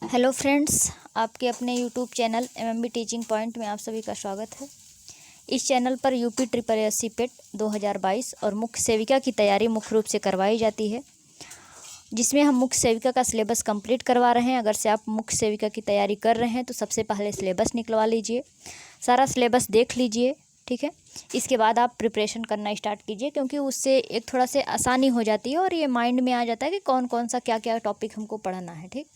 Hello friends, आपके अपने YouTube channel MMB teaching point में आप सभी का स्वागत है। इस चैनल पर यूपी ट्रिपल एससी पेट 2022 और मुख्य सेविका की तैयारी मुख्य रूप से करवाई जाती है, जिसमें हम मुख्य सेविका का सिलेबस कंप्लीट करवा रहे हैं। अगर से आप मुख्य सेविका की तैयारी कर रहे हैं तो सबसे पहले सिलेबस निकलवा लीजिए, सारा सिलेबस देख लीजिए, ठीक है। इसके बाद आप प्रिपरेशन करना स्टार्ट कीजिए, क्योंकि उससे एक थोड़ा से आसानी हो जाती है और ये माइंड में आ जाता है कि कौन कौन सा क्या क्या टॉपिक हमको पढ़ना है, ठीक।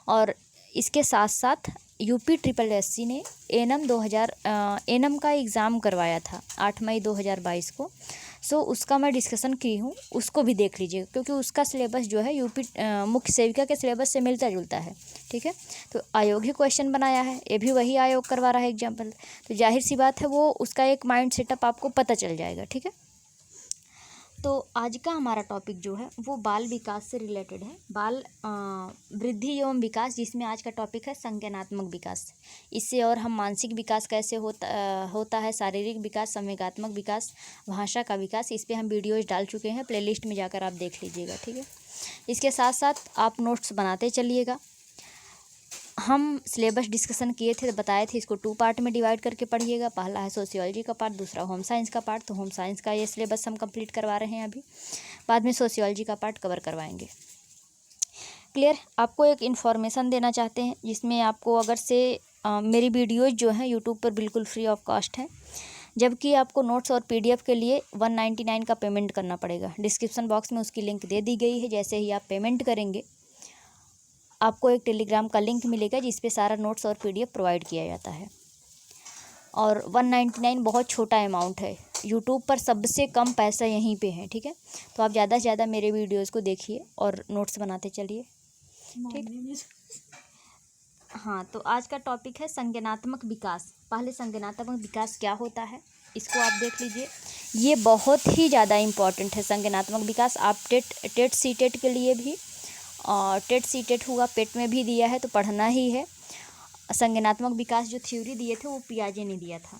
और इसके साथ साथ यूपी ट्रिपल एससी ने एनएम का एग्ज़ाम करवाया था 8 मई 2022 को। सो उसका मैं डिस्कशन की हूँ, उसको भी देख लीजिए, क्योंकि उसका सिलेबस जो है यूपी मुख्य सेविका के सिलेबस से मिलता जुलता है, ठीक है। तो आयोग ही क्वेश्चन बनाया है, ये भी वही आयोग करवा रहा है एग्जाम्पल, तो जाहिर सी बात है वो उसका एक माइंड सेटअप आपको पता चल जाएगा, ठीक है। तो आज का हमारा टॉपिक जो है वो बाल विकास से रिलेटेड है, बाल वृद्धि एवं विकास, जिसमें आज का टॉपिक है संज्ञानात्मक विकास। इससे और हम मानसिक विकास कैसे होता है, शारीरिक विकास, संवेगात्मक विकास, भाषा का विकास, इस पर हम वीडियोज डाल चुके हैं, प्लेलिस्ट में जाकर आप देख लीजिएगा, ठीक है। इसके साथ साथ आप नोट्स बनाते चलिएगा। हम सिलेबस डिस्कशन किए थे, बताए थे, इसको 2 पार्ट में डिवाइड करके पढ़िएगा। पहला है सोशियोलॉजी का पार्ट, दूसरा होम साइंस का पार्ट। तो होम साइंस का ये सिलेबस हम कंप्लीट करवा रहे हैं अभी, बाद में सोशियोलॉजी का पार्ट कवर करवाएंगे। क्लियर। आपको एक इन्फॉर्मेशन देना चाहते हैं, जिसमें आपको अगर से मेरी वीडियोज़ जो हैं यूट्यूब पर बिल्कुल फ्री ऑफ कॉस्ट हैं, जबकि आपको नोट्स और PDF के लिए 199 का पेमेंट करना पड़ेगा। डिस्क्रिप्शन बॉक्स में उसकी लिंक दे दी गई है। जैसे ही आप पेमेंट करेंगे आपको एक टेलीग्राम का लिंक मिलेगा, जिस पे सारा नोट्स और PDF प्रोवाइड किया जाता है। और 199 बहुत छोटा अमाउंट है, यूट्यूब पर सबसे कम पैसा यहीं पे है, ठीक है। तो आप ज़्यादा से ज़्यादा मेरे वीडियोज़ को देखिए और नोट्स बनाते चलिए, ठीक। हाँ, तो आज का टॉपिक है संज्ञानात्मक विकास। पहले संज्ञानात्मक विकास क्या होता है इसको आप देख लीजिए, ये बहुत ही ज़्यादा इम्पॉर्टेंट है संज्ञानात्मक विकास। आप टेट सीटेट के लिए भी, और टेट सीटेट हुआ, पेट में भी दिया है तो पढ़ना ही है। संज्ञानात्मक विकास जो थ्योरी दिए थे वो पियाजे ने दिया था।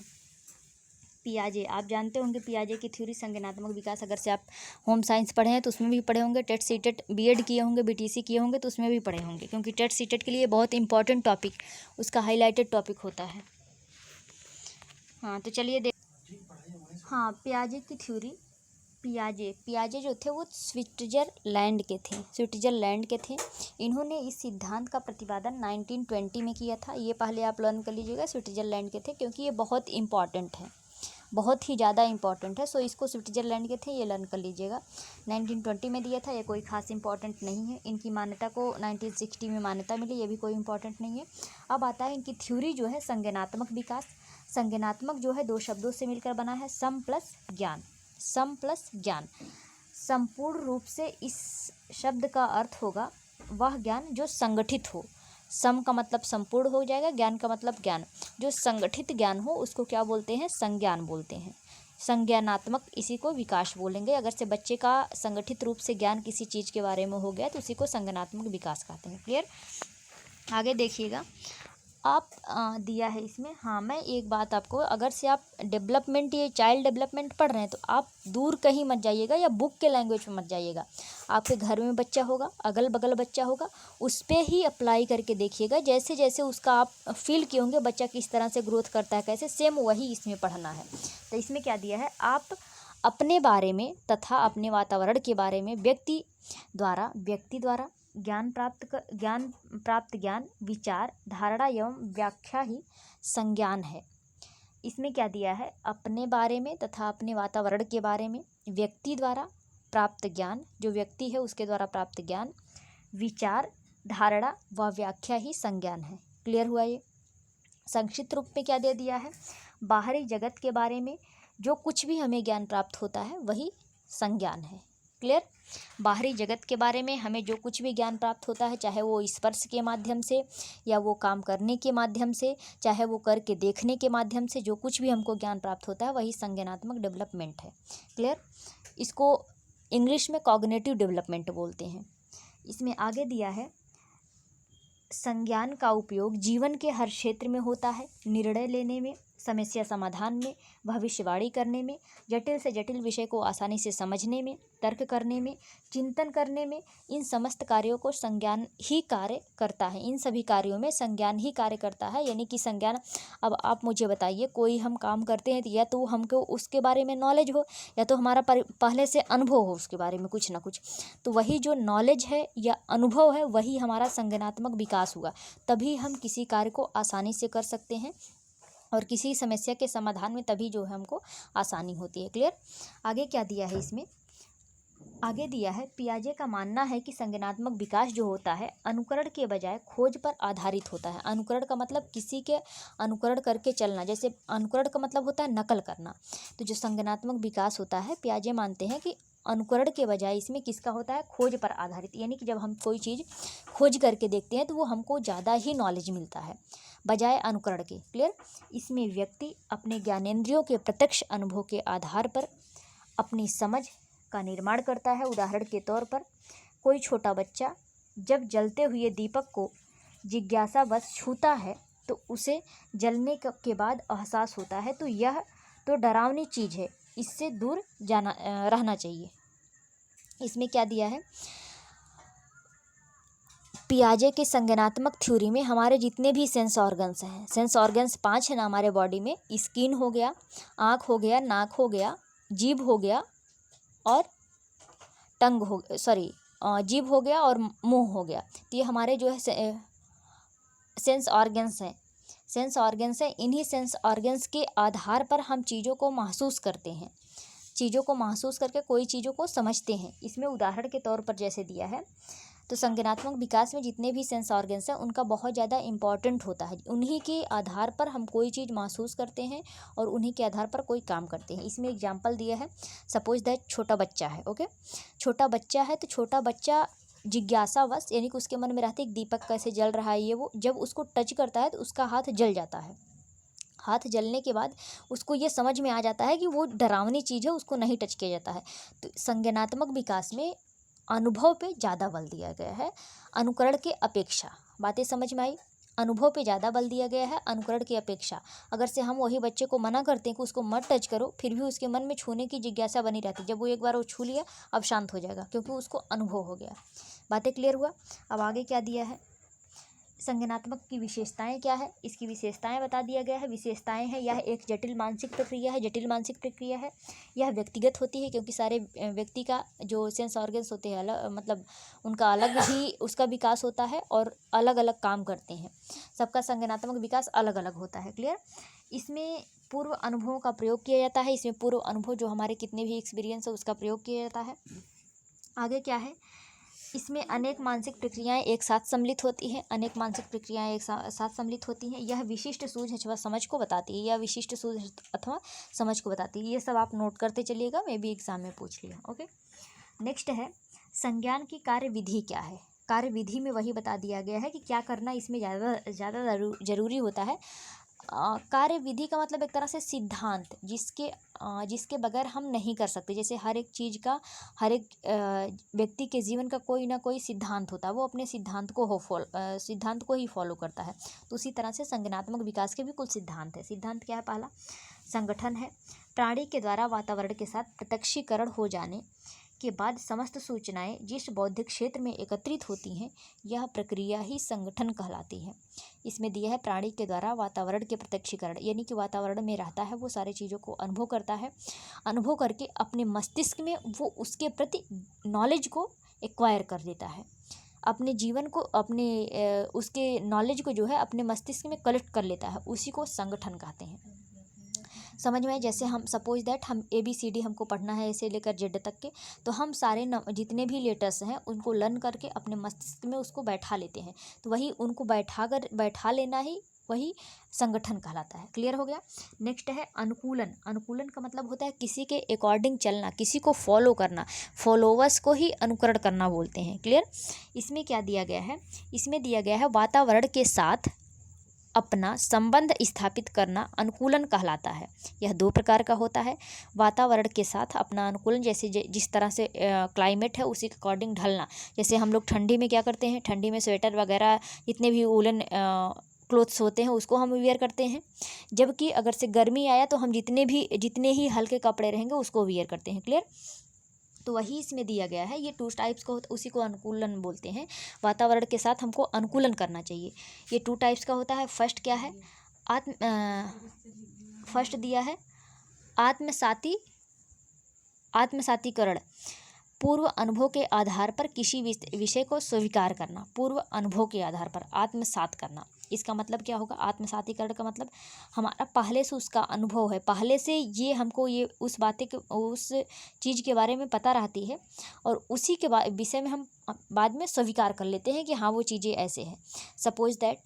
पियाजे आप जानते होंगे, पियाजे की थ्योरी संज्ञानात्मक विकास। अगर से आप होम साइंस पढ़े हैं तो उसमें भी पढ़े होंगे, टेट सीटेट बीएड किए होंगे, BTC किए होंगे तो उसमें भी पढ़े होंगे, क्योंकि टेट सीटेट के लिए बहुत इंपॉर्टेंट टॉपिक, उसका हाईलाइटेड टॉपिक होता है। हाँ, तो चलिए देख। हाँ, पियाजे की थ्योरी, पियाजे जो थे वो स्विट्जरलैंड के थे। इन्होंने इस सिद्धांत का प्रतिपादन 1920 में किया था। ये पहले आप लर्न कर लीजिएगा, स्विट्जरलैंड के थे, क्योंकि ये बहुत इंपॉर्टेंट है, बहुत ही ज़्यादा इंपॉर्टेंट है। सो इसको स्विट्जरलैंड के थे, ये लर्न कर लीजिएगा। 1920 में दिया था, ये कोई खास इंपॉर्टेंट नहीं है। इनकी मान्यता को 1960 में मान्यता मिली, ये भी कोई इंपॉर्टेंट नहीं है। अब आता है इनकी थ्योरी जो है संज्ञानात्मक विकास। संज्ञानात्मक जो है 2 शब्दों से मिलकर बना है, सम प्लस ज्ञान। सम प्लस ज्ञान, संपूर्ण रूप से इस शब्द का अर्थ होगा वह ज्ञान जो संगठित हो। सम का मतलब संपूर्ण हो जाएगा, ज्ञान का मतलब ज्ञान, जो संगठित ज्ञान हो उसको क्या बोलते हैं, संज्ञान बोलते हैं। संज्ञानात्मक इसी को विकास बोलेंगे। अगर से बच्चे का संगठित रूप से ज्ञान किसी चीज़ के बारे में हो गया तो उसी को संज्ञानात्मक विकास कहते हैं। क्लियर। आगे देखिएगा, आप दिया है इसमें। हाँ, मैं एक बात आपको, अगर से आप डेवलपमेंट, ये चाइल्ड डेवलपमेंट पढ़ रहे हैं तो आप दूर कहीं मत जाइएगा या बुक के लैंग्वेज में मत जाइएगा। आपके घर में बच्चा होगा, अगल बगल बच्चा होगा, उस पर ही अप्लाई करके देखिएगा। जैसे जैसे उसका आप फील किए होंगे बच्चा किस तरह से ग्रोथ करता है, कैसे, सेम वही इसमें पढ़ना है। तो इसमें क्या दिया है, आप अपने बारे में तथा अपने वातावरण के बारे में व्यक्ति द्वारा ज्ञान प्राप्त ज्ञान, विचार, धारणा एवं व्याख्या ही संज्ञान है। इसमें क्या दिया है, अपने बारे में तथा अपने वातावरण के बारे में व्यक्ति द्वारा प्राप्त ज्ञान, जो व्यक्ति है उसके द्वारा प्राप्त ज्ञान, विचार, धारणा व व्याख्या ही संज्ञान है। क्लियर हुआ ये। संक्षिप्त रूप में क्या दे दिया है, बाहरी जगत के बारे में जो कुछ भी हमें ज्ञान प्राप्त होता है वही संज्ञान है। क्लियर। बाहरी जगत के बारे में हमें जो कुछ भी ज्ञान प्राप्त होता है, चाहे वो स्पर्श के माध्यम से या वो काम करने के माध्यम से, चाहे वो करके देखने के माध्यम से, जो कुछ भी हमको ज्ञान प्राप्त होता है वही संज्ञानात्मक डेवलपमेंट है। क्लियर। इसको इंग्लिश में कॉग्निटिव डेवलपमेंट बोलते हैं। इसमें आगे दिया है, संज्ञान का उपयोग जीवन के हर क्षेत्र में होता है, निर्णय लेने में, समस्या समाधान में, भविष्यवाणी करने में, जटिल से जटिल विषय को आसानी से समझने में, तर्क करने में, चिंतन करने में, इन समस्त कार्यों को संज्ञान ही कार्य करता है। इन सभी कार्यों में संज्ञान ही कार्य करता है, यानी कि संज्ञान। अब आप मुझे बताइए, कोई हम काम करते हैं तो या तो हमको उसके बारे में नॉलेज हो, या तो हमारा पहले से अनुभव हो उसके बारे में कुछ ना कुछ। तो वही जो नॉलेज है या अनुभव है, वही हमारा संज्ञानात्मक विकास हुआ। तभी हम किसी कार्य को आसानी से कर सकते हैं और किसी समस्या के समाधान में तभी जो है हमको आसानी होती है। क्लियर। आगे क्या दिया है इसमें, आगे दिया है पियाजे का मानना है कि संज्ञानात्मक विकास जो होता है अनुकरण के बजाय खोज पर आधारित होता है। अनुकरण का मतलब किसी के अनुकरण करके चलना, जैसे अनुकरण का मतलब होता है नकल करना। तो जो संज्ञानात्मक विकास होता है, पियाजे मानते हैं कि अनुकरण के बजाय इसमें किसका होता है, खोज पर आधारित। यानी कि जब हम कोई चीज़ खोज करके देखते हैं तो वो हमको ज़्यादा ही नॉलेज मिलता है बजाय अनुकरण के। क्लियर। इसमें व्यक्ति अपने ज्ञानेंद्रियों के प्रत्यक्ष अनुभव के आधार पर अपनी समझ का निर्माण करता है। उदाहरण के तौर पर कोई छोटा बच्चा जब जलते हुए दीपक को जिज्ञासावश छूता है तो उसे जलने के बाद एहसास होता है, तो यह तो डरावनी चीज़ है, इससे दूर रहना चाहिए। इसमें क्या दिया है, पियाजे के संज्ञानात्मक थ्योरी में हमारे जितने भी सेंस ऑर्गन्स हैं, सेंस ऑर्गन्स 5 है ना हमारे बॉडी में। स्किन हो गया, आँख हो गया, नाक हो गया, जीभ हो गया और टंग हो जीभ हो गया और मुंह हो गया। तो ये हमारे जो है सेंस ऑर्गन्स हैं। सेंस ऑर्गन्स हैं, इन्हीं सेंस ऑर्गन्स के आधार पर हम चीज़ों को महसूस करते हैं, चीज़ों को महसूस करके कोई चीज़ों को समझते हैं। इसमें उदाहरण के तौर पर जैसे दिया है, तो संज्ञानात्मक विकास में जितने भी सेंस ऑर्गन्स हैं उनका बहुत ज़्यादा इम्पॉर्टेंट होता है। उन्हीं के आधार पर हम कोई चीज़ महसूस करते हैं और उन्हीं के आधार पर कोई काम करते हैं। इसमें एग्जांपल दिया है, सपोज दैट छोटा बच्चा है, ओके, छोटा बच्चा है तो छोटा बच्चा जिज्ञासावश, यानी कि उसके मन में रहता है कि दीपक कैसे जल रहा है, ये वो, जब उसको टच करता है तो उसका हाथ जल जाता है। हाथ जलने के बाद उसको ये समझ में आ जाता है कि वो डरावनी चीज़ है, उसको नहीं टच किया जाता है। तो संज्ञानात्मक विकास में अनुभव पे ज़्यादा बल दिया गया है अनुकरण के अपेक्षा। बातें समझ में आई। अनुभव पे ज़्यादा बल दिया गया है अनुकरण की अपेक्षा। अगर से हम वही बच्चे को मना करते हैं कि उसको मत टच करो, फिर भी उसके मन में छूने की जिज्ञासा बनी रहती है। जब वो एक बार वो छू लिया, अब शांत हो जाएगा, क्योंकि उसको अनुभव हो गया। बातें क्लियर हुआ। अब आगे क्या दिया है, संज्ञानात्मक की विशेषताएं क्या है, इसकी विशेषताएं बता दिया गया है। विशेषताएं हैं, यह एक जटिल मानसिक प्रक्रिया है। जटिल मानसिक प्रक्रिया है, यह व्यक्तिगत होती है, क्योंकि सारे व्यक्ति का जो सेंस ऑर्गन्स होते हैं अलग, मतलब उनका अलग ही उसका विकास होता है और अलग अलग काम करते हैं। सबका संज्ञानात्मक विकास अलग अलग होता है। क्लियर। इसमें पूर्व अनुभवों का प्रयोग किया जाता है। इसमें पूर्व अनुभव जो हमारे कितने भी एक्सपीरियंस है उसका प्रयोग किया जाता है। आगे क्या है, इसमें अनेक मानसिक प्रक्रियाएं एक साथ सम्मिलित होती हैं। अनेक मानसिक प्रक्रियाएं एक साथ सम्मिलित होती हैं। यह विशिष्ट सूझ अथवा समझ को बताती है। यह विशिष्ट सूझ अथवा समझ को बताती है। ये सब आप नोट करते चलिएगा, मैं भी एग्जाम में पूछ लिया। ओके। नेक्स्ट है, संज्ञान की कार्यविधि क्या है। कार्यविधि में वही बता दिया गया है कि क्या करना इसमें ज़्यादा जरूरी होता है। कार्यविधि का मतलब एक तरह से सिद्धांत, जिसके बगैर हम नहीं कर सकते। जैसे हर एक चीज़ का, हर एक व्यक्ति के जीवन का कोई ना कोई सिद्धांत होता है, वो अपने सिद्धांत को ही फॉलो करता है। तो उसी तरह से संज्ञानात्मक विकास के भी कुछ सिद्धांत है। सिद्धांत क्या है, पहला संगठन है। प्राणी के द्वारा वातावरण के साथ प्रत्यक्षीकरण हो जाने के बाद समस्त सूचनाएं जिस बौद्धिक क्षेत्र में एकत्रित होती हैं, यह प्रक्रिया ही संगठन कहलाती है। इसमें दिया है प्राणी के द्वारा वातावरण के प्रत्यक्षीकरण, यानी कि वातावरण में रहता है, वो सारी चीज़ों को अनुभव करता है। अनुभव करके अपने मस्तिष्क में वो उसके प्रति नॉलेज को एक्वायर कर देता है। अपने जीवन को, उसके नॉलेज को जो है अपने मस्तिष्क में कलेक्ट कर लेता है, उसी को संगठन कहते हैं। समझ में आए। जैसे हम सपोज दैट हम ABCD हमको पढ़ना है ऐसे लेकर जेड तक के, तो हम सारे जितने भी लेटर्स हैं उनको लर्न करके अपने मस्तिष्क में उसको बैठा लेते हैं। तो वही उनको बैठा लेना ही वही संगठन कहलाता है। क्लियर हो गया। नेक्स्ट है अनुकूलन। अनुकूलन का मतलब होता है किसी के अकॉर्डिंग चलना, किसी को फॉलो करना। फॉलोवर्स को ही अनुकरण करना बोलते हैं। क्लियर। इसमें क्या दिया गया है, इसमें दिया गया है वातावरण के साथ अपना संबंध स्थापित करना अनुकूलन कहलाता है। यह 2 प्रकार का होता है। वातावरण के साथ अपना अनुकूलन, जैसे जिस तरह से क्लाइमेट है उसी के अकॉर्डिंग ढलना। जैसे हम लोग ठंडी में क्या करते हैं, ठंडी में स्वेटर वगैरह जितने भी वूलन क्लोथ्स होते हैं उसको हम वियर करते हैं, जबकि अगर से गर्मी आया तो हम जितने ही हल्के कपड़े रहेंगे उसको वियर करते हैं। क्लियर। तो वही इसमें दिया गया है। ये 2 टाइप्स का उसी को अनुकूलन बोलते हैं। वातावरण के साथ हमको अनुकूलन करना चाहिए। ये 2 टाइप्स का होता है। फर्स्ट क्या है, फर्स्ट दिया है आत्मसातीकरण, पूर्व अनुभव के आधार पर किसी विषय को स्वीकार करना। पूर्व अनुभव के आधार पर आत्मसात करना, इसका मतलब क्या होगा? आत्मसातीकरण का मतलब हमारा पहले से उसका अनुभव है, पहले से ये हमको ये उस चीज़ के बारे में पता रहती है और उसी के विषय में हम बाद में स्वीकार कर लेते हैं कि हाँ वो चीज़ें ऐसे हैं। सपोज दैट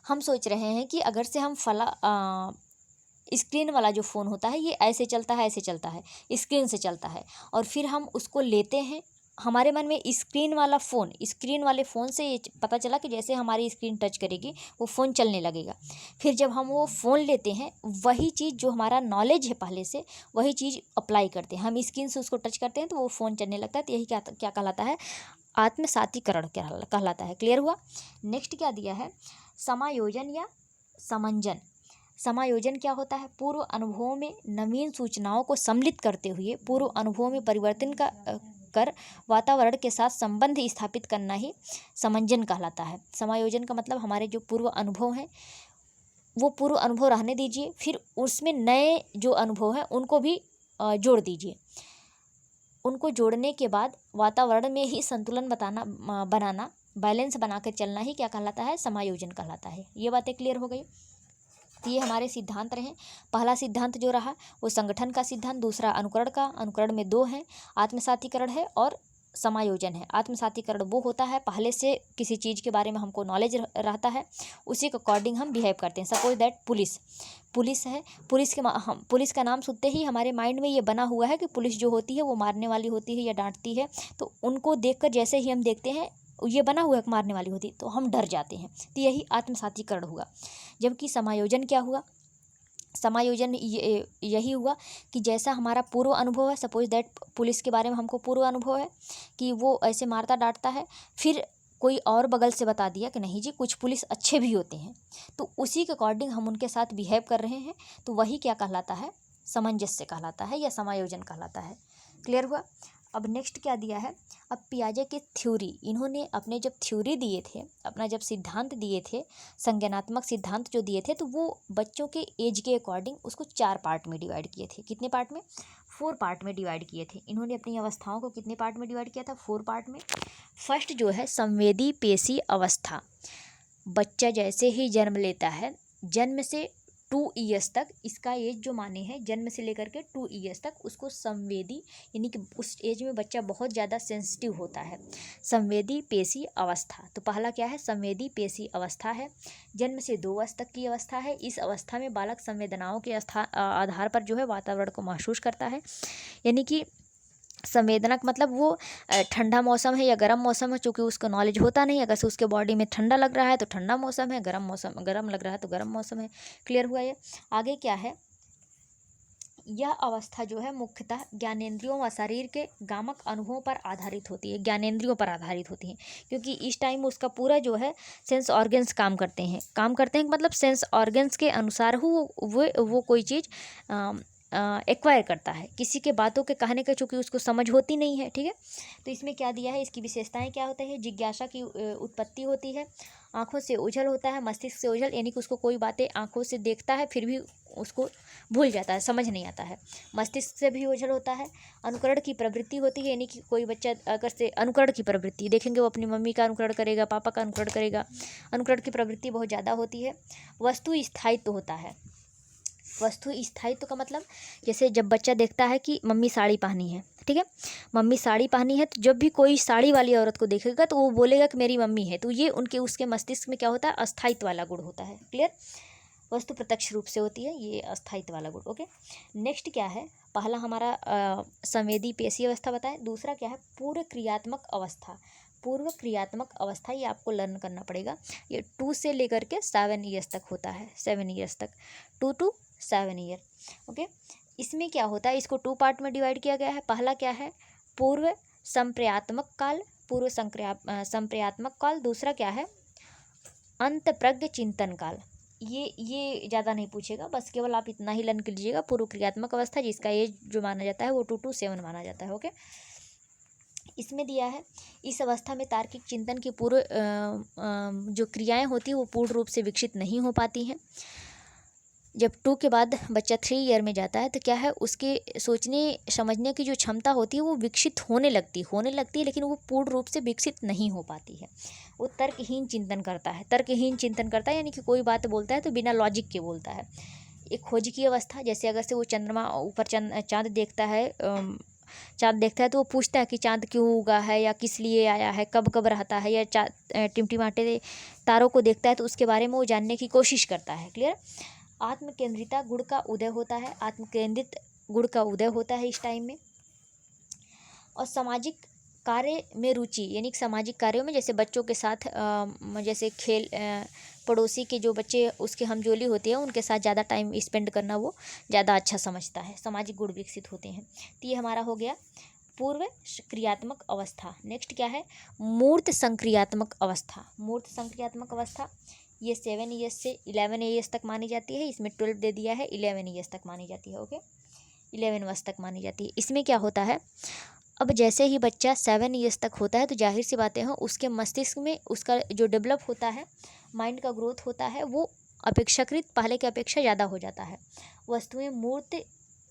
हम सोच रहे हैं कि अगर से हम स्क्रीन वाला जो फ़ोन होता है ये ऐसे चलता है स्क्रीन से चलता है, और फिर हम उसको लेते हैं। हमारे मन में स्क्रीन वाले फ़ोन से ये पता चला कि जैसे हमारी स्क्रीन टच करेगी वो फ़ोन चलने लगेगा। फिर जब हम वो फ़ोन लेते हैं, वही चीज़ जो हमारा नॉलेज है पहले से, वही चीज़ अप्लाई करते हैं। हम स्क्रीन से उसको टच करते हैं तो वो फ़ोन चलने लगता है। तो यही क्या कहलाता है? आत्मसातीकरण कहलाता है। क्लियर हुआ। नेक्स्ट क्या दिया है? समायोजन या समंजन। समायोजन क्या होता है? पूर्व अनुभवों में नवीन सूचनाओं को सम्मिलित करते हुए पूर्व अनुभवों में परिवर्तन कर वातावरण के साथ संबंध स्थापित करना ही समंजन कहलाता है। समायोजन का मतलब हमारे जो पूर्व अनुभव हैं वो पूर्व अनुभव रहने दीजिए, फिर उसमें नए जो अनुभव हैं उनको भी जोड़ दीजिए। उनको जोड़ने के बाद वातावरण में ही संतुलन बनाना, बैलेंस बनाकर चलना ही क्या कहलाता है? समायोजन कहलाता है। ये बातें क्लियर हो गई। तो ये हमारे सिद्धांत रहे। पहला सिद्धांत जो रहा वो संगठन का सिद्धांत, दूसरा अनुकरण का। अनुकरण में 2 हैं, आत्मसातीकरण है और समायोजन है। आत्मसातीकरण वो होता है पहले से किसी चीज़ के बारे में हमको नॉलेज रहता है, उसी के अकॉर्डिंग हम बिहेव करते हैं। सपोज दैट पुलिस है, पुलिस का नाम सुनते ही हमारे माइंड में ये बना हुआ है कि पुलिस जो होती है वो मारने वाली होती है या डांटती है। तो उनको देखकर जैसे ही हम देखते हैं ये बना हुआ है कि मारने वाली होती, तो हम डर जाते हैं। तो यही आत्मसातीकरण हुआ। जबकि समायोजन क्या हुआ? समायोजन यही हुआ कि जैसा हमारा पूर्व अनुभव है, सपोज दैट पुलिस के बारे में हमको पूर्व अनुभव है कि वो ऐसे मारता डांटता है, फिर कोई और बगल से बता दिया कि नहीं जी कुछ पुलिस अच्छे भी होते हैं, तो उसी के अकॉर्डिंग हम उनके साथ बिहेव कर रहे हैं। तो वही क्या कहलाता है? सामंजस्य कहलाता है या समायोजन कहलाता है। क्लियर हुआ। अब नेक्स्ट क्या दिया है? अब पियाजे की थ्योरी, इन्होंने अपने जब थ्योरी दिए थे, अपना जब सिद्धांत दिए थे, संज्ञानात्मक सिद्धांत जो दिए थे, तो वो बच्चों के एज के अकॉर्डिंग उसको 4 पार्ट में डिवाइड किए थे। कितने पार्ट में? 4 पार्ट में डिवाइड किए थे। इन्होंने अपनी अवस्थाओं को कितने पार्ट में डिवाइड किया था? 4 पार्ट में। फर्स्ट जो है संवेदी पेशी अवस्था। बच्चा जैसे ही जन्म लेता है, जन्म से 2 ईयर्स तक, इसका एज जो माने हैं जन्म से लेकर के 2 ईयर्स तक, उसको संवेदी, यानी कि उस एज में बच्चा बहुत ज़्यादा सेंसिटिव होता है। संवेदी पेशी अवस्था। तो पहला क्या है? संवेदी पेशी अवस्था है। जन्म से 2 वर्ष तक की अवस्था है। इस अवस्था में बालक संवेदनाओं के आधार पर जो है वातावरण को महसूस करता है। यानी कि संवेदनक मतलब वो ठंडा मौसम है या गर्म मौसम है, चूँकि उसको नॉलेज होता नहीं। अगर से उसके बॉडी में ठंडा लग रहा है तो ठंडा मौसम है, गर्म लग रहा है तो गर्म मौसम है। क्लियर हुआ ये। आगे क्या है? यह अवस्था जो है मुख्यतः ज्ञानेंद्रियों व शरीर के गामक अनुभवों पर आधारित होती है, ज्ञानेंद्रियों पर आधारित होती हैं, क्योंकि इस टाइम उसका पूरा जो है सेंस ऑर्गन्स काम करते हैं मतलब सेंस ऑर्गन्स के अनुसार वो कोई चीज़ एक्वायर करता है। किसी के बातों के कहने का चूँकि उसको समझ होती नहीं है। ठीक है। तो इसमें क्या दिया है? इसकी विशेषताएं क्या होती है? जिज्ञासा की उत्पत्ति होती है, आँखों से ओझल होता है, मस्तिष्क से ओझल, यानी कि उसको कोई बातें आँखों से देखता है फिर भी उसको भूल जाता है, समझ नहीं आता है। मस्तिष्क से भी ओझल होता है। अनुकरण की प्रवृत्ति होती है, यानी कि कोई बच्चा अगर से अनुकरण की प्रवृत्ति देखेंगे, वो अपनी मम्मी का अनुकरण करेगा, पापा का अनुकरण करेगा। अनुकरण की प्रवृत्ति बहुत ज़्यादा होती है। वस्तु स्थायित्व होता है। वस्तु स्थायित्व का मतलब जैसे जब बच्चा देखता है कि मम्मी साड़ी पहनी है, ठीक है, मम्मी साड़ी पहनी है, तो जब भी कोई साड़ी वाली औरत को देखेगा तो वो बोलेगा कि मेरी मम्मी है। तो ये उसके मस्तिष्क में क्या होता है? अस्थायित्व वाला गुण होता है। क्लियर। वस्तु प्रत्यक्ष रूप से होती है, ये अस्थायित्व वाला गुण। ओके। नेक्स्ट क्या है? पहला हमारा संवेदी पेशी अवस्था बताएं। दूसरा क्या है? पूर्व क्रियात्मक अवस्था। पूर्व क्रियात्मक अवस्था ये आपको लर्न करना पड़ेगा। ये 2 से लेकर के 7 ईयर्स तक होता है, 7 ईयर्स तक, 2 to 7 ईयर। ओके। इसमें क्या होता है? इसको 2 पार्ट में डिवाइड किया गया है। पहला क्या है? पूर्व संप्रयात्मक काल, पूर्व संप्रयात्मक काल। दूसरा क्या है? अंतःप्रज्ञ चिंतन काल, ये ज़्यादा नहीं पूछेगा, बस केवल आप इतना ही लर्न कर लीजिएगा। पूर्व क्रियात्मक अवस्था जिसका एज जो माना जाता है वो 2 to 7 माना जाता है। ओके, इसमें दिया है इस अवस्था में तार्किक चिंतन की पूर्व जो क्रियाएं होती हैं वो पूर्ण रूप से विकसित नहीं हो पाती हैं। जब 2 के बाद बच्चा 3 ईयर में जाता है तो क्या है, उसके सोचने समझने की जो क्षमता होती है वो विकसित होने लगती है, लेकिन वो पूर्ण रूप से विकसित नहीं हो पाती है। वो तर्कहीन चिंतन करता है, यानी कि कोई बात बोलता है तो बिना लॉजिक के बोलता है। एक खोज की अवस्था, जैसे अगर से वो चंद्रमा ऊपर चाँद देखता है तो वो पूछता है कि चाँद क्यों उगा है, या किस लिए आया है, कब कब रहता है, या टिमटिमाते तारों को देखता है तो उसके बारे में वो जानने की कोशिश करता है। क्लियर। आत्मकेंद्रित गुण का उदय होता है इस टाइम में। और सामाजिक कार्य में रुचि, यानी सामाजिक कार्यों में, जैसे बच्चों के साथ जैसे खेल, पड़ोसी के जो बच्चे उसके हमजोली होते हैं उनके साथ ज़्यादा टाइम स्पेंड करना वो ज़्यादा अच्छा समझता है। सामाजिक गुण विकसित होते हैं। तो ये हमारा हो गया पूर्व क्रियात्मक अवस्था। नेक्स्ट क्या है, मूर्त संक्रियात्मक अवस्था। ये 7 ईयर्स से 11 ईयर्स तक मानी जाती है। इसमें 12 दे दिया है, 11 ईयर्स तक मानी जाती है। ओके, 11 वर्ष तक मानी जाती है। इसमें क्या होता है, अब जैसे ही बच्चा 7 ईयर्स तक होता है तो जाहिर सी बातें हैं उसके मस्तिष्क में उसका जो डेवलप होता है, माइंड का ग्रोथ होता है, वो अपेक्षाकृत पहले की अपेक्षा ज़्यादा हो जाता है। वस्तुएं मूर्त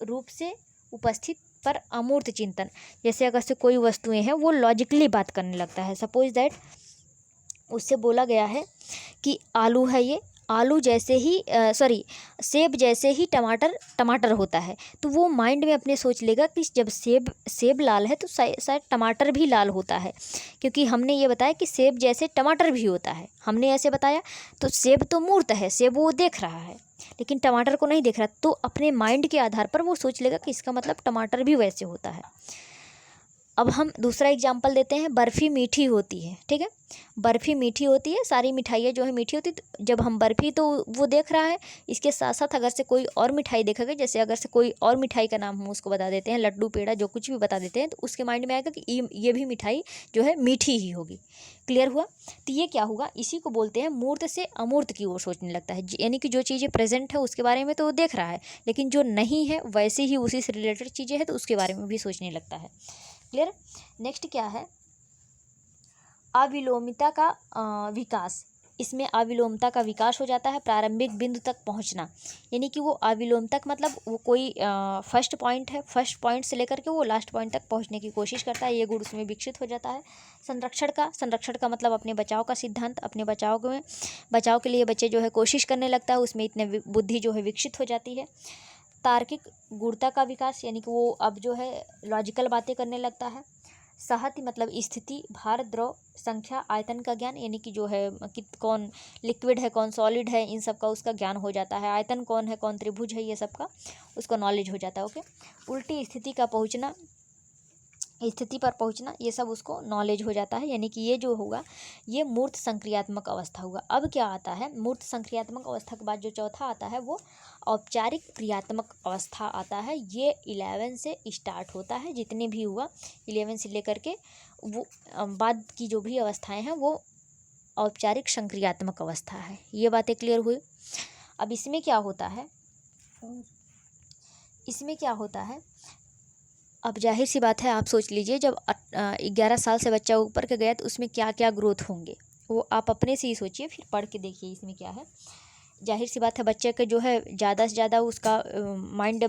रूप से उपस्थित पर अमूर्त चिंतन, जैसे अगर से कोई वस्तुएं हैं वो लॉजिकली बात करने लगता है। सपोज दैट उससे बोला गया है कि आलू है, ये आलू जैसे ही सेब जैसे ही टमाटर होता है, तो वो माइंड में अपने सोच लेगा कि जब सेब लाल है तो शायद टमाटर भी लाल होता है, क्योंकि हमने ये बताया कि सेब जैसे टमाटर भी होता है। हमने ऐसे बताया, तो सेब तो मूर्त है, सेब वो देख रहा है लेकिन टमाटर को नहीं देख रहा, तो अपने माइंड के आधार पर वो सोच लेगा कि इसका मतलब टमाटर भी वैसे होता है। अब हम दूसरा एग्जाम्पल देते हैं। बर्फ़ी मीठी होती है, ठीक है, बर्फ़ी मीठी होती है, सारी मिठाइयाँ जो है मीठी होती है। तो जब हम बर्फ़ी तो वो देख रहा है, इसके साथ साथ अगर से कोई और मिठाई देखेगा, जैसे अगर से कोई और मिठाई का नाम हम उसको बता देते हैं, लड्डू पेड़ा जो कुछ भी बता देते हैं, तो उसके माइंड में आएगा कि ये भी मिठाई जो है मीठी ही होगी। क्लियर हुआ। तो ये क्या होगा, इसी को बोलते हैं मूर्त से अमूर्त की ओर सोचने लगता है। यानी कि जो चीज़ें प्रेजेंट है उसके बारे में तो वो देख रहा है, लेकिन जो नहीं है वैसे ही उसी से रिलेटेड चीज़ें हैं तो उसके बारे में भी सोचने लगता है। क्लियर। नेक्स्ट क्या है, अविलोमिता का विकास। इसमें अविलोमता का विकास हो जाता है, प्रारंभिक बिंदु तक पहुंचना, यानी कि वो अविलोम तक मतलब वो कोई फर्स्ट पॉइंट है, फर्स्ट पॉइंट से लेकर के वो लास्ट पॉइंट तक पहुंचने की कोशिश करता है। ये गुण उसमें विकसित हो जाता है। संरक्षण का मतलब अपने बचाव का सिद्धांत, अपने बचाव के लिए बच्चे जो है कोशिश करने लगता है, उसमें इतने बुद्धि जो है विकसित हो जाती है। तार्किक गुणता का विकास, यानी कि वो अब जो है लॉजिकल बातें करने लगता है। सहति मतलब स्थिति, भार, द्रव, संख्या, आयतन का ज्ञान, यानी कि जो है कि कौन लिक्विड है कौन सॉलिड है, इन सब का उसका ज्ञान हो जाता है। आयतन कौन है, कौन त्रिभुज है, ये सब का उसको नॉलेज हो जाता है। ओके, उल्टी स्थिति पर पहुंचना, ये सब उसको नॉलेज हो जाता है। यानी कि ये जो होगा ये मूर्त संक्रियात्मक अवस्था होगा। अब क्या आता है, मूर्त संक्रियात्मक अवस्था के बाद जो चौथा आता है वो औपचारिक क्रियात्मक अवस्था आता है। ये 11 से स्टार्ट होता है, जितने भी हुआ 11 से लेकर के वो बाद की जो भी अवस्थाएं हैं वो औपचारिक संक्रियात्मक अवस्था है। ये बातें क्लियर हुई। अब इसमें क्या होता है, अब जाहिर सी बात है, आप सोच लीजिए जब 11 साल से बच्चा ऊपर के गया तो उसमें क्या क्या ग्रोथ होंगे, वो आप अपने से ही सोचिए, फिर पढ़ के देखिए इसमें क्या है। जाहिर सी बात है बच्चे के जो है ज़्यादा से ज़्यादा उसका माइंड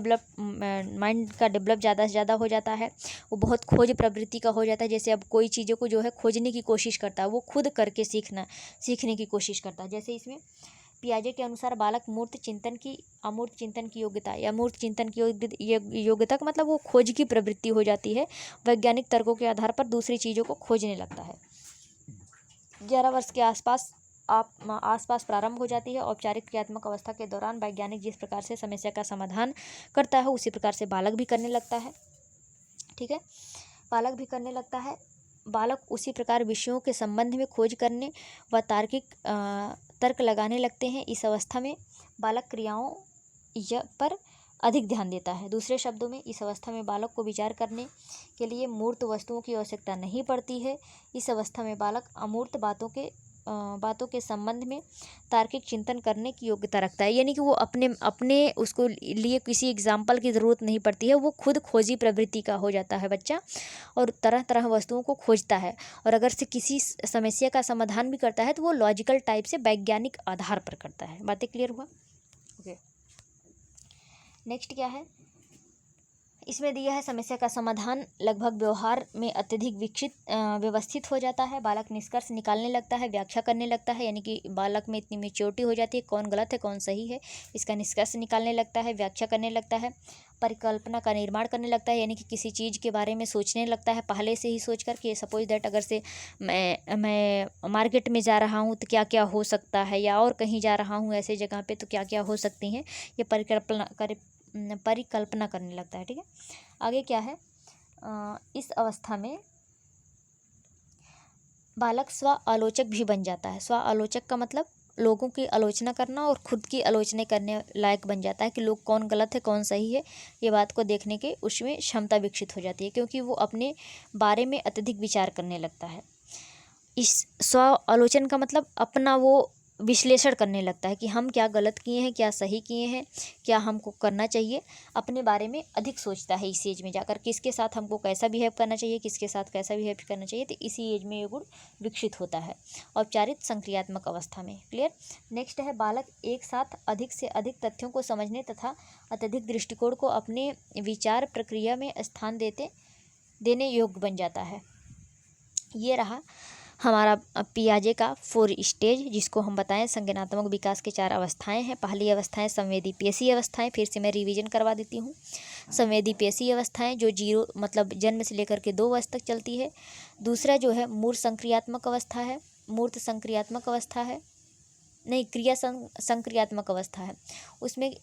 का डेवलप ज़्यादा से ज़्यादा हो जाता है। वो बहुत खोज प्रवृत्ति का हो जाता है। जैसे अब कोई चीज़ों को जो है खोजने की कोशिश करता है, वो खुद करके सीखने की कोशिश करता है। जैसे इसमें पियाजे के अनुसार बालक मूर्त चिंतन की अमूर्त चिंतन की योग्यता या मूर्त चिंतन की योग्यता का मतलब वो खोज की प्रवृत्ति हो जाती है। वैज्ञानिक तर्कों के आधार पर दूसरी चीज़ों को खोजने लगता है। 11 वर्ष के आसपास प्रारंभ हो जाती है। औपचारिक क्रियात्मक अवस्था के दौरान वैज्ञानिक जिस प्रकार से समस्या का समाधान करता है उसी प्रकार से बालक भी करने लगता है। ठीक है, बालक भी करने लगता है। बालक उसी प्रकार विषयों के संबंध में खोज करने व तर्क लगाने लगते हैं। इस अवस्था में बालक क्रियाओं पर अधिक ध्यान देता है। दूसरे शब्दों में इस अवस्था में बालक को विचार करने के लिए मूर्त वस्तुओं की आवश्यकता नहीं पड़ती है। इस अवस्था में बालक अमूर्त बातों के बातों के संबंध में तार्किक चिंतन करने की योग्यता रखता है। यानी कि वो अपने अपने उसको लिए किसी एग्जाम्पल की ज़रूरत नहीं पड़ती है, वो खुद खोजी प्रवृत्ति का हो जाता है बच्चा और तरह तरह वस्तुओं को खोजता है। और अगर से किसी समस्या का समाधान भी करता है तो वो लॉजिकल टाइप से वैज्ञानिक आधार पर करता है। बातें क्लियर हुआ? ओके, नेक्स्ट क्या है इसमें दिया है, समस्या का समाधान लगभग व्यवहार में अत्यधिक व्यवस्थित हो जाता है। बालक निष्कर्ष निकालने लगता है, व्याख्या करने लगता है, यानी कि बालक में इतनी मैच्योरिटी हो जाती है, कौन गलत है कौन सही है इसका निष्कर्ष निकालने लगता है, व्याख्या करने लगता है, परिकल्पना का निर्माण करने लगता है, यानी कि किसी चीज़ के बारे में सोचने लगता है पहले से ही सोच कर कि सपोज दैट अगर से मैं मार्केट में जा रहा हूँ तो क्या क्या हो सकता है, या और कहीं जा रहा हूँ ऐसे जगह पे तो क्या क्या हो सकती हैं, ये परिकल्पना करने लगता है। ठीक है, आगे क्या है, इस अवस्था में बालक स्व आलोचक भी बन जाता है। स्व आलोचक का मतलब लोगों की आलोचना करना और खुद की आलोचना करने लायक बन जाता है कि लोग कौन गलत है कौन सही है, ये बात को देखने के उसमें क्षमता विकसित हो जाती है, क्योंकि वो अपने बारे में अत्यधिक विचार करने लगता है। इस स्व आलोचन का मतलब अपना वो विश्लेषण करने लगता है कि हम क्या गलत किए हैं, क्या सही किए हैं, क्या हमको करना चाहिए, अपने बारे में अधिक सोचता है इस एज में जाकर, किसके साथ हमको कैसा बिहेव करना चाहिए, किसके साथ कैसा बिहेव करना चाहिए, तो इसी एज में ये गुण विकसित होता है औपचारिक संक्रियात्मक अवस्था में। क्लियर। नेक्स्ट है, बालक एक साथ अधिक से अधिक तथ्यों को समझने तथा अत्यधिक दृष्टिकोण को अपने विचार प्रक्रिया में स्थान देने योग्य बन जाता है। ये रहा हमारा पियाजे का 4 स्टेज, जिसको हम बताएं संज्ञानात्मक विकास के 4 अवस्थाएं हैं। पहली अवस्थाएं संवेदी पेशी अवस्थाएं, फिर से मैं रिवीजन करवा देती हूँ। संवेदी पेशी अवस्थाएं जो 0 मतलब जन्म से लेकर के 2 वर्ष तक चलती है। दूसरा जो है मूर्त संक्रियात्मक अवस्था है, मूर्त संक्रियात्मक अवस्था है, नहीं क्रिया संक्रियात्मक अवस्था है, उसमें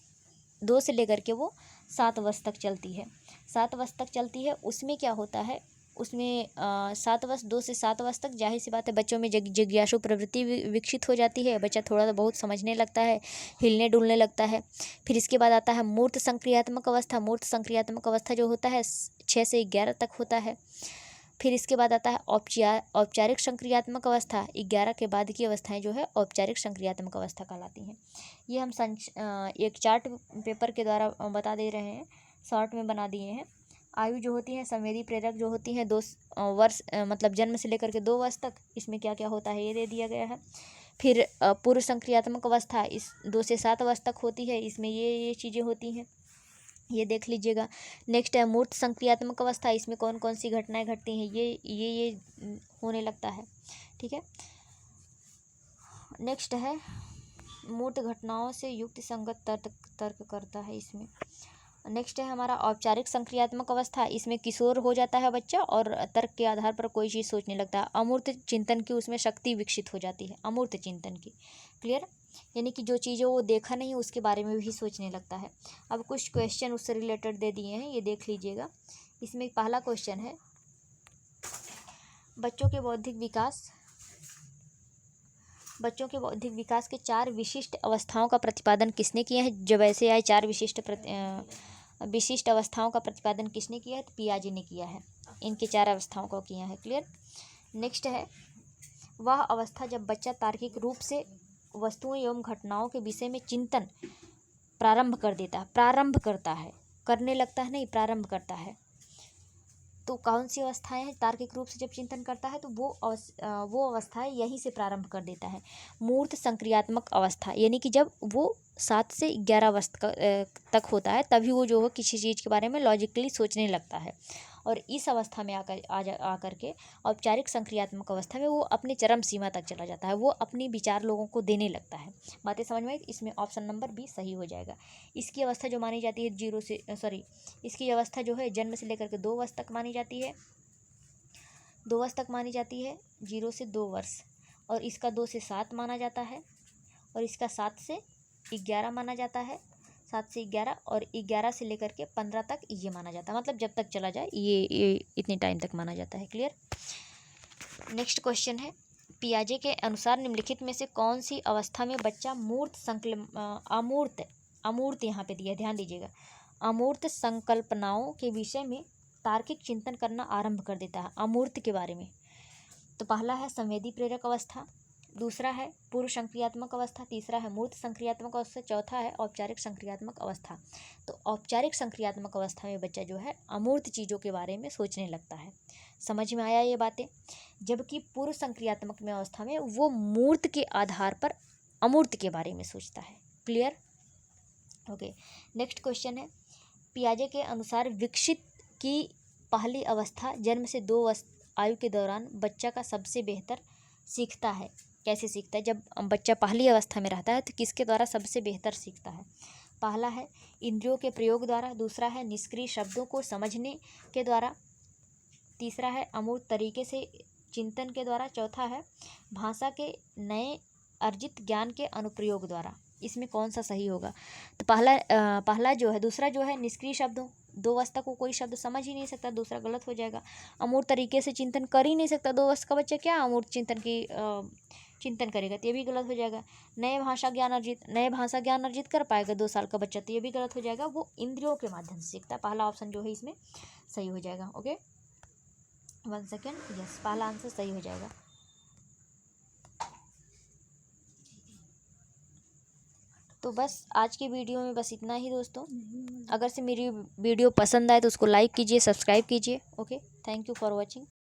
2 से लेकर के वो 7 वर्ष तक चलती है। 7 वर्ष तक चलती है, उसमें क्या होता है, उसमें 7 वर्ष 2 से 7 वर्ष तक जाहिर सी बात है बच्चों में जिज्ञासु प्रवृत्ति विकसित हो जाती है, बच्चा थोड़ा बहुत समझने लगता है, हिलने डुलने लगता है। फिर इसके बाद आता है मूर्त संक्रियात्मक अवस्था। मूर्त संक्रियात्मक अवस्था जो होता है 6 से 11 तक होता है। फिर इसके बाद आता है औपचारिक संक्रियात्मक अवस्था। 11 के बाद की अवस्थाएं जो है औपचारिक संक्रियात्मक अवस्था कहलाती हैं। ये हम एक चार्ट पेपर के द्वारा बता दे रहे हैं, शॉर्ट में बना दिए हैं। आयु जो होती है संवेदी प्रेरक जो होती हैं 2 वर्ष मतलब जन्म से लेकर के 2 वर्ष तक, इसमें क्या क्या होता है ये दे दिया गया है। फिर पूर्व संक्रियात्मक अवस्था इस 2 से 7 वर्ष तक होती है, इसमें ये चीज़ें होती हैं, ये देख लीजिएगा। नेक्स्ट है मूर्त संक्रियात्मक अवस्था, इसमें कौन कौन सी घटनाएं घटती हैं ये होने लगता है। ठीक है, नेक्स्ट है मूर्त घटनाओं से युक्ति संगत तर्क करता है इसमें। नेक्स्ट है हमारा औपचारिक संक्रियात्मक अवस्था, इसमें किशोर हो जाता है बच्चा और तर्क के आधार पर कोई चीज़ सोचने लगता है। अमूर्त चिंतन की उसमें शक्ति विकसित हो जाती है, अमूर्त चिंतन की। क्लियर, यानी कि जो चीज़ें वो देखा नहीं उसके बारे में भी सोचने लगता है। अब कुछ क्वेश्चन उससे रिलेटेड दे दिए हैं, ये देख लीजिएगा। इसमें पहला क्वेश्चन है, बच्चों के बौद्धिक विकास के 4 विशिष्ट अवस्थाओं का प्रतिपादन किसने किया है। जब ऐसे आए 4 विशिष्ट अवस्थाओं का प्रतिपादन किसने किया है, तो पियाजे ने किया है, इनके 4 अवस्थाओं को किया है। क्लियर। नेक्स्ट है, वह अवस्था जब बच्चा तार्किक रूप से वस्तुओं एवं घटनाओं के विषय में चिंतन प्रारंभ करता है, करने लगता है नहीं, प्रारंभ करता है। तो कौन सी अवस्थाएं हैं, तार्किक रूप से जब चिंतन करता है तो वो अवस्थाएं यहीं से प्रारंभ कर देता है। मूर्त संक्रियात्मक अवस्था, यानी कि जब वो 7 से 11 वर्ष तक होता है तभी वो जो है किसी चीज़ के बारे में लॉजिकली सोचने लगता है। और इस अवस्था में आकर के औपचारिक संक्रियात्मक अवस्था में वो अपनी चरम सीमा तक चला जाता है, वो अपनी विचार लोगों को देने लगता है। बातें समझ में आई? इसमें ऑप्शन नंबर बी सही हो जाएगा। इसकी अवस्था जो मानी जाती है इसकी अवस्था जो है जन्म से लेकर के 2 वर्ष तक मानी जाती है, 2 वर्ष तक मानी जाती है, 0 से 2 वर्ष। और इसका 2 से 7 माना जाता है, और इसका 7 से 11 माना जाता है, 7 से 11 और 11 से लेकर के 15 तक ये माना जाता है, मतलब जब तक चला जाए ये इतने टाइम तक माना जाता है। क्लियर। नेक्स्ट क्वेश्चन है, पियाजे के अनुसार निम्नलिखित में से कौन सी अवस्था में बच्चा अमूर्त यहाँ पे दिया, ध्यान दीजिएगा, अमूर्त संकल्पनाओं के विषय में तार्किक चिंतन करना आरंभ कर देता है, अमूर्त के बारे में। तो पहला है संवेदी प्रेरक अवस्था, दूसरा है पूर्व संक्रियात्मक अवस्था, तीसरा है मूर्त संक्रियात्मक अवस्था, चौथा है औपचारिक संक्रियात्मक अवस्था। तो औपचारिक संक्रियात्मक अवस्था में बच्चा जो है अमूर्त चीज़ों के बारे में सोचने लगता है। समझ में आया ये बातें? जबकि पूर्व संक्रियात्मक में अवस्था में वो मूर्त के आधार पर अमूर्त के बारे में सोचता है। क्लियर? ओके। नेक्स्ट क्वेश्चन है, पियाजे के अनुसार विकसित की पहली अवस्था जन्म से 2 आयु के दौरान बच्चा का सबसे बेहतर सीखता है। कैसे सीखता है? जब बच्चा पहली अवस्था में रहता है तो किसके द्वारा सबसे बेहतर सीखता है? पहला है इंद्रियों के प्रयोग द्वारा, दूसरा है निष्क्रिय शब्दों को समझने के द्वारा, तीसरा है अमूर्त तरीके से चिंतन के द्वारा, चौथा है भाषा के नए अर्जित ज्ञान के अनुप्रयोग द्वारा। इसमें कौन सा सही होगा? तो पहला जो है, दूसरा जो है निष्क्रिय शब्दों, 2 अवस्था को कोई शब्द समझ ही नहीं सकता, दूसरा गलत हो जाएगा। अमूर्त तरीके से चिंतन कर ही नहीं सकता, 2 वर्ष का बच्चा क्या अमूर्त चिंतन करेगा, तो ये भी गलत हो जाएगा। नए भाषा ज्ञान अर्जित कर पाएगा 2 साल का बच्चा, तो ये भी गलत हो जाएगा। वो इंद्रियों के माध्यम से सीखता है। पहला ऑप्शन जो है इसमें सही हो जाएगा। Okay, 1 second. यस, पहला आंसर सही हो जाएगा। तो बस आज के वीडियो में बस इतना ही दोस्तों। अगर से मेरी वीडियो पसंद आए तो उसको लाइक कीजिए, सब्सक्राइब कीजिए। Okay, thank you for watching.